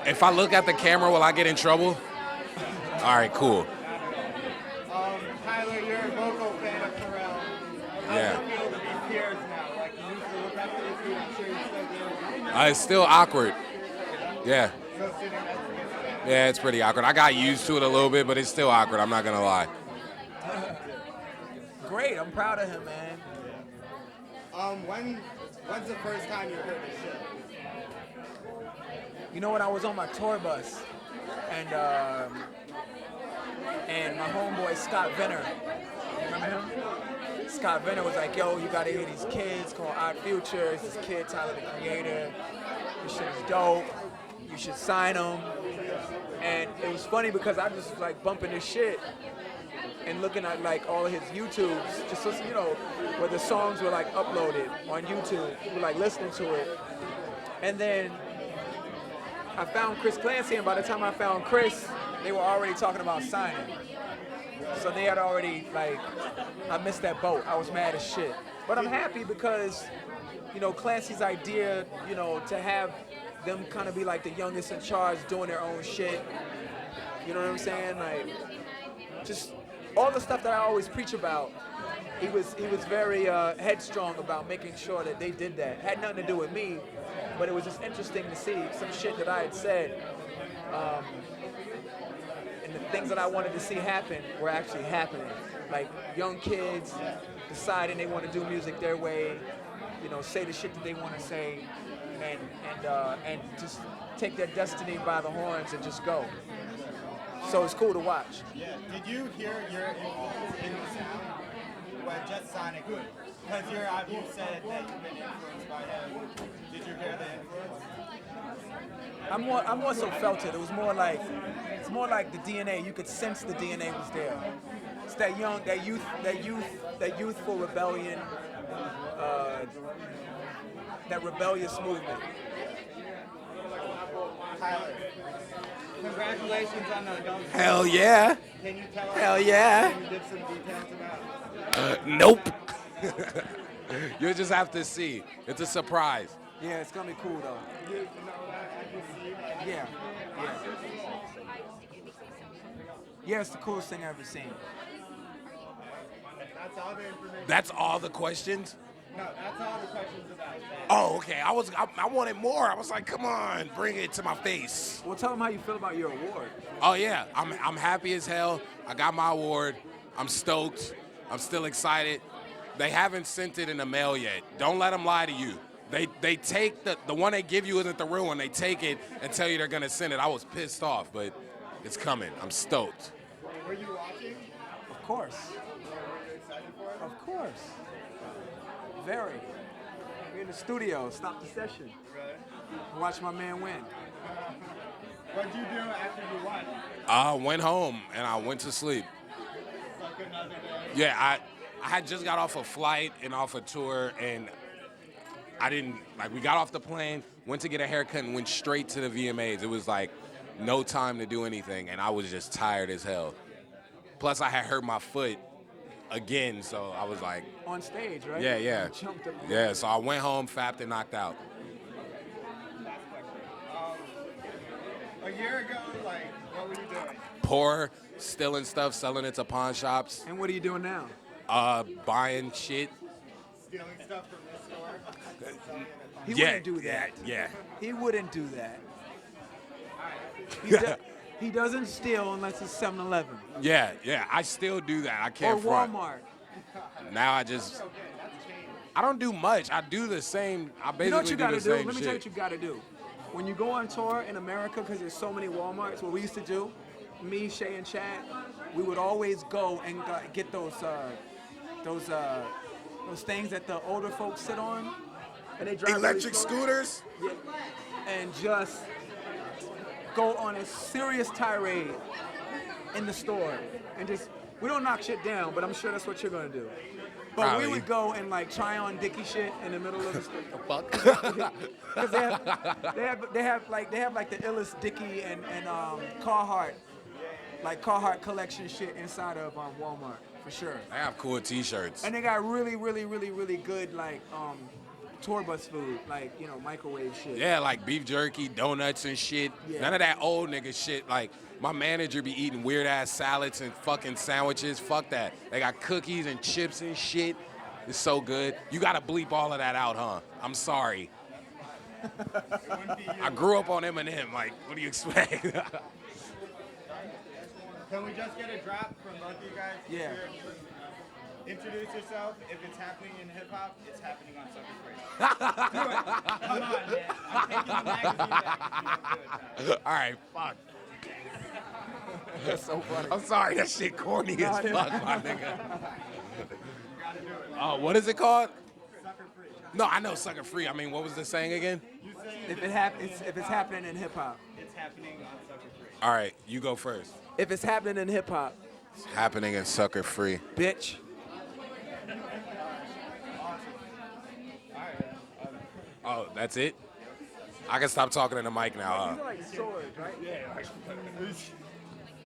If I look at the camera, will I get in trouble? All right, cool. Tyler, you're a vocal fan of Pharrell. How Yeah. does it feel to be peers now? Like, you used to look up to this dude, I'm sure you still do. It's still awkward. Yeah. So sitting next to this guy. Yeah, it's pretty awkward. I got used to it a little bit, but it's still awkward. I'm not gonna lie. Great, I'm proud of him, man. When's the first time you heard his shit? You know when I was on my tour bus, and my homeboy Scott Venner, remember him? Scott Venner was like, yo, you gotta hear these kids called Odd Future. It's this kid, Tyler the Creator. This shit is dope. You should sign him. And it was funny because I just was like bumping this shit and looking at like all of his YouTubes, just listen, you know, where the songs were like uploaded on YouTube. We were like listening to it. And then I found Chris Clancy, and by the time I found Chris, they were already talking about signing. So they had already, like, I missed that boat. I was mad as shit. But I'm happy because, you know, Clancy's idea, you know, to have them kind of be like the youngest in charge doing their own shit. You know what I'm saying? Like, just all the stuff that I always preach about. He was very headstrong about making sure that they did that. Had nothing to do with me, but it was just interesting to see some shit that I had said. And the things that I wanted to see happen were actually happening. Like young kids deciding they want to do music their way, you know, say the shit that they want to say, and just take their destiny by the horns and just go. So it's cool to watch. Yeah. Did you hear your influence in the sound? When just Sonic, because you said that you've been influenced by him. Did you hear the influence? I more so felt it. It was more like, it's more like the DNA. You could sense the DNA was there. It's that youthful rebellion, that rebellious movement. Tyler, congratulations on the dunk. Hell yeah. Can you tell us? Hell yeah. Can you give some details about? Nope. You'll just have to see. It's a surprise. Yeah, it's gonna be cool though. Yeah. Yeah, it's the coolest thing I've ever seen. That's all the information. That's all the questions? No, that's all the questions about that. Oh, okay. I wanted more. I was like, come on, bring it to my face. Well, tell them how you feel about your award. Oh yeah, I'm happy as hell. I got my award. I'm stoked. I'm still excited. They haven't sent it in the mail yet. Don't let them lie to you. They take the one they give you isn't the real one. They take it and tell you they're gonna send it. I was pissed off, but it's coming. I'm stoked. Were you watching? Of course. Were you excited for it? Of course. Very. We're in the studio. Stop the session. Really? Watch my man win. What'd you do after you won? I went home and I went to sleep. Like another day? Yeah, I had just got off a flight and off a tour, and I didn't, like, we got off the plane, went to get a haircut, and went straight to the VMAs. It was like no time to do anything, and I was just tired as hell. Plus, I had hurt my foot again, so I was like, On stage, right? yeah. You jumped up. Yeah, so I went home, fapped, and knocked out. A year ago, like, what were you doing? Poor, stealing stuff, selling it to pawn shops, And what are you doing now? buying shit. Stealing stuff from this store? He Yeah, wouldn't do that. Yeah. He wouldn't do that. He doesn't steal unless it's 7-Eleven. Yeah, I still do that. I Or can't front. Walmart. Now I don't do much. I do the same. I basically You know what you do gotta the do? same Let me shit. tell you what you gotta do. When you go on tour in America, because there's so many Walmarts, what we used to do, me, Shay, and Chad, we would always go and get those things that the older folks sit on, and they drive really Electric slow. scooters? Yeah. And just go on a serious tirade in the store, and just, we don't knock shit down, but I'm sure that's what you're gonna do. But Probably. we would go and like try on Dickie shit in the middle of the store. Fuck. Because they have like the illest Dickie and Carhartt, like Carhartt collection shit inside of Walmart for sure. I have cool T-shirts. And they got really good like tour bus food, like, you know, microwave shit. Yeah, like beef jerky, donuts and shit. Yeah. None of that old nigga shit. Like, my manager be eating weird ass salads and fucking sandwiches. Fuck that. They got cookies and chips and shit. It's so good. You gotta bleep all of that out, huh? I'm sorry. I grew up on Eminem. Like, what do you expect? Can we just get a drop from both of you guys? Yeah. Introduce yourself. If it's happening in hip hop, it's happening on Sucker Free. Do it. Come on, man. I'm taking the magazine back if you don't do it. All right, fuck. That's so funny. I'm sorry, that shit corny as Nah, fuck, my nigga. Oh, what is it called? Sucker Free. No, I know Sucker Free. I mean, what was the saying again? You say If it's happening in hip hop. it's happening on Sucker Free. All right, you go first. If it's happening in hip hop, It's happening in Sucker Free. bitch. Oh, that's it? I can stop talking in the mic now, These are like swords, right? Yeah.